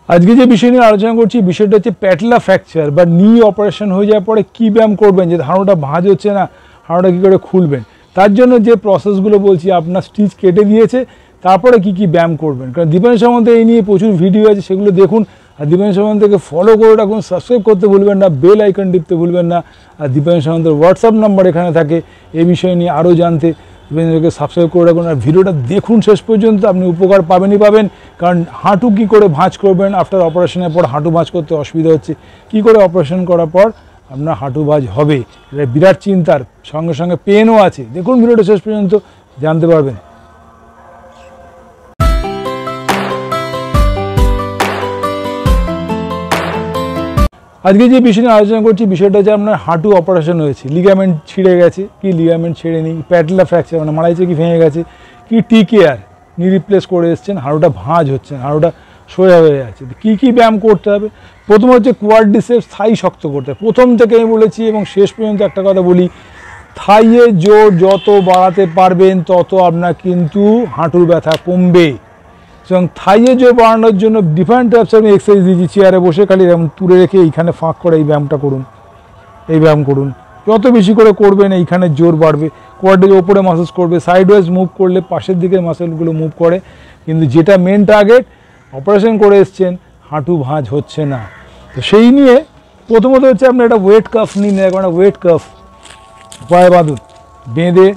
আজকে যে বিষয় নিয়ে আলোচনা করছি বিষয়টা হচ্ছে প্যাটেলা ফ্র্যাকচার বা নি অপারেশন হয়ে যাওয়ার পরে কী ব্যায়াম করবেন, যে হাঁটুটা ভাঁজ হচ্ছে না, হাঁটুটা কী করে খুলবেন। তার জন্য যে প্রসেসগুলো বলছি, আপনার স্টিচ কেটে দিয়েছে তারপরে কি কি ব্যায়াম করবেন। কারণ দীপায়ন সামন্তে এই নিয়ে প্রচুর ভিডিও আছে, সেগুলো দেখুন। আর দীপায়ন সামন্তকে ফলো করে রাখুন, সাবস্ক্রাইব করতে ভুলবেন না, বেল আইকন টিপতে ভুলবেন না। আর দীপায়ন সামন্তের হোয়াটসঅ্যাপ নাম্বার এখানে থাকে, এই বিষয় নিয়ে আরও জানতে দীপায়নকে সাবস্ক্রাইব করে রাখুন। আর ভিডিওটা দেখুন শেষ পর্যন্ত, আপনি উপকার পাবেনই পাবেন। কারণ হাঁটু কী করে ভাঁজ করবেন, আফটার অপারেশনের পর হাঁটু ভাঁজ করতে অসুবিধা হচ্ছে, কী করে অপারেশন করার পর আপনার হাঁটু ভাঁজ হবে, এটা বিরাট চিন্তার, সঙ্গে সঙ্গে পেনও আছে। দেখুন ভিডিওটা শেষ পর্যন্ত, জানতে পারবেন। আজকে যে বিষয় নিয়ে আলোচনা করছি বিষয়টা হচ্ছে আপনার হাঁটু অপারেশন হয়েছে, লিগামেন্ট ছিঁড়ে গেছে কি লিগামেন্ট ছেড়ে নি, প্যাটেলা ফ্র্যাকচার মানে মাড়াইছে কি ভেঙে গেছে কি টিকেয়ার নি রিপ্লেস করে এসছেন, হাঁটুটা ভাঁজ হচ্ছে, হাঁটুটা সোজা হয়ে যাচ্ছে। কী কী ব্যায়াম করতে হবে? প্রথম হচ্ছে কোয়াড্রিসেপস, থাই শক্ত করতে হবে। প্রথম থেকে আমি বলেছি এবং শেষ পর্যন্ত একটা কথা বলি, থাইয়ের জোর যত বাড়াতে পারবেন তত আপনার কিন্তু হাঁটুর ব্যথা কমবে। এবং থাইয়ের জোর বাড়ানোর জন্য ডিফারেন্ট টাইপস আমি এক্সারসাইজ দিয়েছি। চেয়ারে বসে খালি এরকম তুলে রেখে এইখানে ফাঁক করে এই ব্যায়ামটা করুন, এই ব্যায়াম করুন। যত বেশি করে করবেন এইখানে জোর বাড়বে, কোয়াডের ওপরে মাসাজ করবে, সাইডওয়াইজ মুভ করলে পাশের দিকে মাসেলগুলো মুভ করে। কিন্তু যেটা মেন টার্গেট, অপারেশন করে এসছেন, হাঁটু ভাঁজ হচ্ছে না। তো সেই নিয়ে প্রথমত হচ্ছে আপনার একটা ওয়েট কাফ নিন, একটা ওয়েট কাফ পায়ে বাঁধুন, বেঁধে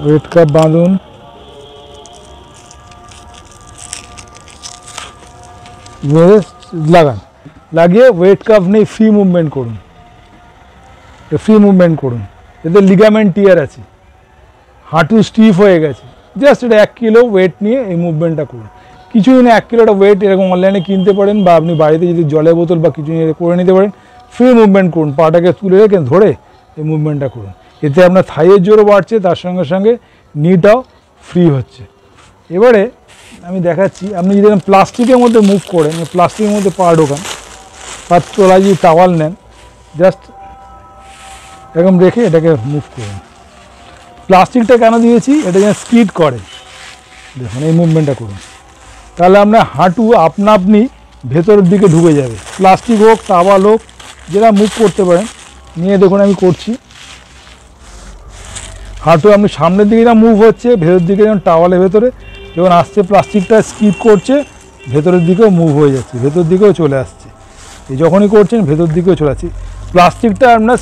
ওয়েট কাপ বাঁধুন, লাগান, লাগিয়ে ওয়েট কাপ নেই ফ্রি মুভমেন্ট করুন, ফ্রি মুভমেন্ট করুন। এতে লিগামেন্ট টিয়ার আছে, হাঁটু স্টিফ হয়ে গেছে, জাস্ট এটা 1 কিলো ওয়েট নিয়ে এই মুভমেন্টটা করুন। কিছুই না, 1 কিলোটা ওয়েট এরকম অনলাইনে কিনতে পারেন, বা আপনি বাড়িতে যদি জলের বোতল বা কিছু নিয়ে করে নিতে পারেন। ফ্রি মুভমেন্ট করুন, পাটাকে তুলে রেখে ধরে এই মুভমেন্টটা করুন। এতে আপনার থাইয়ের জোরও বাড়ছে, তার সঙ্গে সঙ্গে নিটাও ফ্রি হচ্ছে। এবারে আমি দেখাচ্ছি, আপনি যদি প্লাস্টিকের মধ্যে মুভ করেন, প্লাস্টিকের মধ্যে পা ঢোকান, তার তলায় যদি টাওয়াল নেন, জাস্ট এরকম রেখে এটাকে মুভ করুন। প্লাস্টিকটা কেন দিয়েছি, এটা যেন স্কিড করে, দেখুন এই মুভমেন্টটা করুন, তাহলে আপনার হাঁটু আপনা আপনি ভেতরের দিকে ঢুকে যাবে। প্লাস্টিক হোক, টাওয়াল হোক, যেটা মুভ করতে পারেন নিয়ে দেখুন আমি করছি। হাঁটু আপনি সামনের দিকে যা মুভ হচ্ছে, ভেতরের দিকে যেমন টাওয়ালের ভেতরে যখন আসছে প্লাস্টিকটা স্কিপ করছে, ভেতরের দিকেও মুভ হয়ে যাচ্ছে, ভেতর দিকেও চলে আসছে। এই যখনই করছেন ভেতর দিকেও চলে আসছে। প্লাস্টিকটা আপনার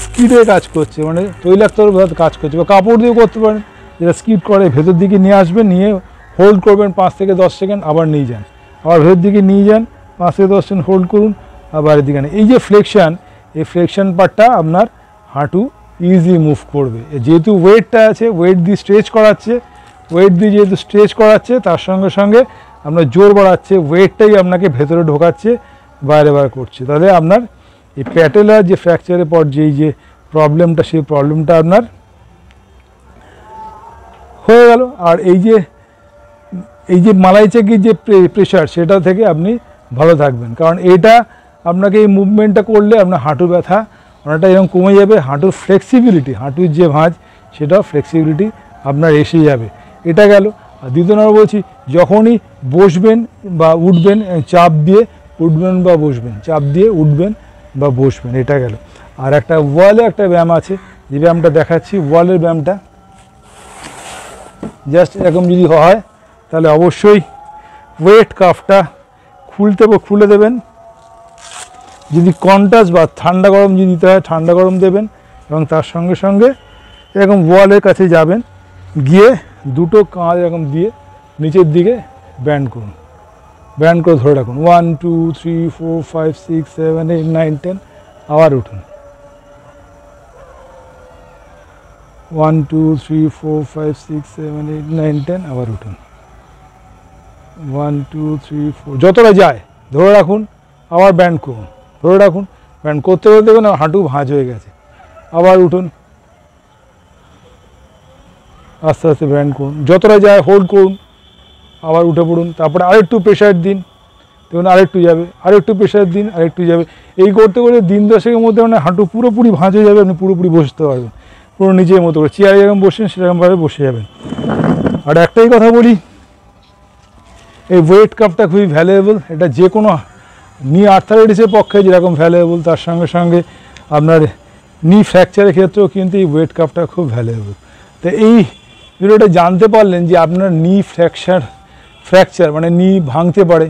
স্কিডে কাজ করছে, মানে তৈলাক্তভাবে কাজ করছে, বা কাপড় দিয়েও করতে পারেন, যেটা স্কিড করে ভেতর দিকে নিয়ে আসবেন, নিয়ে হোল্ড করবেন 5 থেকে 10 সেকেন্ড, আবার নিয়ে যান, আবার ভেতর দিকে নিয়ে যান, 5 থেকে 10 সেকেন্ড হোল্ড করুন, আবার এদিকে। এই যে ফ্লেকশন, এই ফ্লেকশন পার্টটা আপনার হাঁটু ইজি মুভ করবে। যেহেতু ওয়েটটা আছে, ওয়েট দিয়ে স্ট্রেচ করাচ্ছে, ওয়েট দিয়ে যেহেতু স্ট্রেচ করাচ্ছে, তার সঙ্গে সঙ্গে আপনার জোর বাড়াচ্ছে, ওয়েটটাই আপনাকে ভেতরে ঢোকাচ্ছে, বাইরে বার করছে। তাহলে আপনার এই প্যাটেলার যে ফ্র্যাকচারের পর যেই যে প্রবলেমটা, সেই প্রবলেমটা আপনার হয়ে গেল। আর এই যে মালাইচাকির যে প্রেশার, সেটা থেকে আপনি ভালো থাকবেন। কারণ এটা আপনাকে এই মুভমেন্টটা করলে আপনার হাঁটু ব্যথা অনেকটা এরকম কমে যাবে। হাঁটুর ফ্লেক্সিবিলিটি, হাঁটুর যে ভাঁজ, সেটাও ফ্লেক্সিবিলিটি আপনার এসে যাবে। এটা গেল। আর দ্বিতীয় নম্বর বলছি, যখনই বসবেন বা উঠবেন, চাপ দিয়ে উঠবেন বা বসবেন, চাপ দিয়ে উঠবেন বা বসবেন, এটা গেল। আর একটা ওয়ালে একটা ব্যায়াম আছে, যে ব্যায়ামটা দেখাচ্ছি, ওয়ালের ব্যায়ামটা জাস্ট এরকম যদি হয়, তাহলে অবশ্যই ওয়েট কাফটা খুলে দেবেন। যদি কন্ট্রাস্ট বা ঠান্ডা গরম যদি দিতে হয়, ঠান্ডা গরম দেবেন, এবং তার সঙ্গে সঙ্গে এরকম ওয়ালের কাছে যাবেন, গিয়ে দুটো কাঁধ এরকম দিয়ে নিচের দিকে ব্যান্ড করুন, ব্যান্ড করে ধরে রাখুন। 1 2 3 4 5 6 7 8 9 10, আবার উঠুন। 1 2 3 4 5 6 7 8 9 10, আবার উঠুন। 1 2 3 4, যতটা যায় ধরে রাখুন, আবার ব্যান্ড করুন, ধরে রাখুন, ব্যান্ড করতে করতে দেখুন হাঁটু ভাঁজ হয়ে গেছে, আবার উঠুন, আস্তে আস্তে ব্যান্ড করুন, যতটা যায় হোল্ড করুন, আবার উঠে পড়ুন। তারপরে আরেকটু প্রেশার দিন, দেখুন আরেকটু যাবে, আরেকটু প্রেশার দিন, আরেকটু যাবে। এই করতে করতে দিন 10-এর মধ্যে মানে হাঁটু পুরোপুরি ভাঁজ হয়ে যাবে, আপনি পুরোপুরি বসতে পারবেন পুরো নিজের মতো করে। চেয়ারে যেরকম বসেন সেরকমভাবে বসে যাবেন। আর একটাই কথা বলি, এই ওয়েট কাপটা খুবই ভ্যালুয়েবল। এটা যে কোনো নি আর্থারাইটিসের পক্ষে যেরকম ভ্যালুয়েবল, তার সঙ্গে সঙ্গে আপনার নি ফ্র্যাকচারের ক্ষেত্রেও কিন্তু এই ওয়েট কাপটা খুব ভ্যালুয়েবল। তো এই ভিডিওটা জানতে পারলেন যে আপনার নি ফ্র্যাকচার মানে নি ভাঙতে পারে,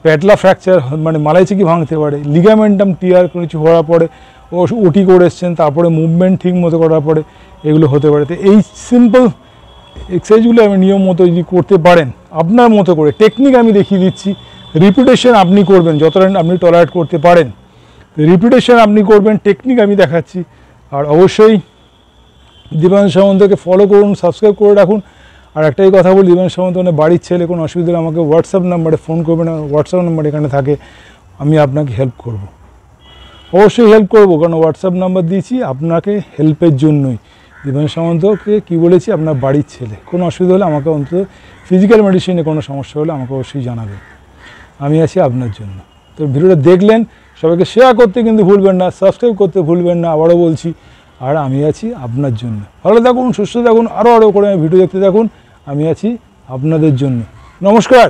প্যাটলা ফ্র্যাকচার মানে মালাইচিকি ভাঙতে পারে, লিগামেন্টাম টিয়ার কিছু হওয়ার পরে ওটি করে এসছেন, তারপরে মুভমেন্ট ঠিক মতো করার পরে এগুলো হতে পারে। তো এই সিম্পল এক্সারসাইজগুলো আমি নিয়ম মতো যদি করতে পারেন আপনার মতো করে, টেকনিক আমি দেখিয়ে দিচ্ছি, রিপিটেশন আপনি করবেন যতটা আপনি টলারেট করতে পারেন, রিপিটেশন আপনি করবেন, টেকনিক আমি দেখাচ্ছি। আর অবশ্যই দীপায়ন সামন্তকে ফলো করুন, সাবস্ক্রাইব করে রাখুন। আর একটাই কথা বলি, দীপায়ন সামন্ত মানে বাড়ির ছেলে, কোনো অসুবিধা হলে আমাকে হোয়াটসঅ্যাপ নাম্বারে ফোন করবেন, হোয়াটসঅ্যাপ নাম্বার এখানে থাকে, আমি আপনাকে হেল্প করব, অবশ্যই হেল্প করব, কারণ হোয়াটসঅ্যাপ নাম্বার দিয়েছি আপনাকে হেল্পের জন্যই। দীপায়ন সামন্তকে কী বলেছি, আপনার বাড়ির ছেলে, কোনো অসুবিধা হলে আমাকে অন্তত ফিজিক্যাল মেডিসিনে কোনো সমস্যা হলে আমাকে অবশ্যই জানাবেন, আমি আছি আপনার জন্য। তো ভিডিওটা দেখলেন, সবাইকে শেয়ার করতে কিন্তু ভুলবেন না, সাবস্ক্রাইব করতে ভুলবেন না, আবারও বলছি। আর আমি আছি আপনার জন্য। ভালো থাকুন, সুস্থ থাকুন, আরও করে ভিডিও দেখতে থাকুন, আমি আছি আপনাদের জন্য। নমস্কার।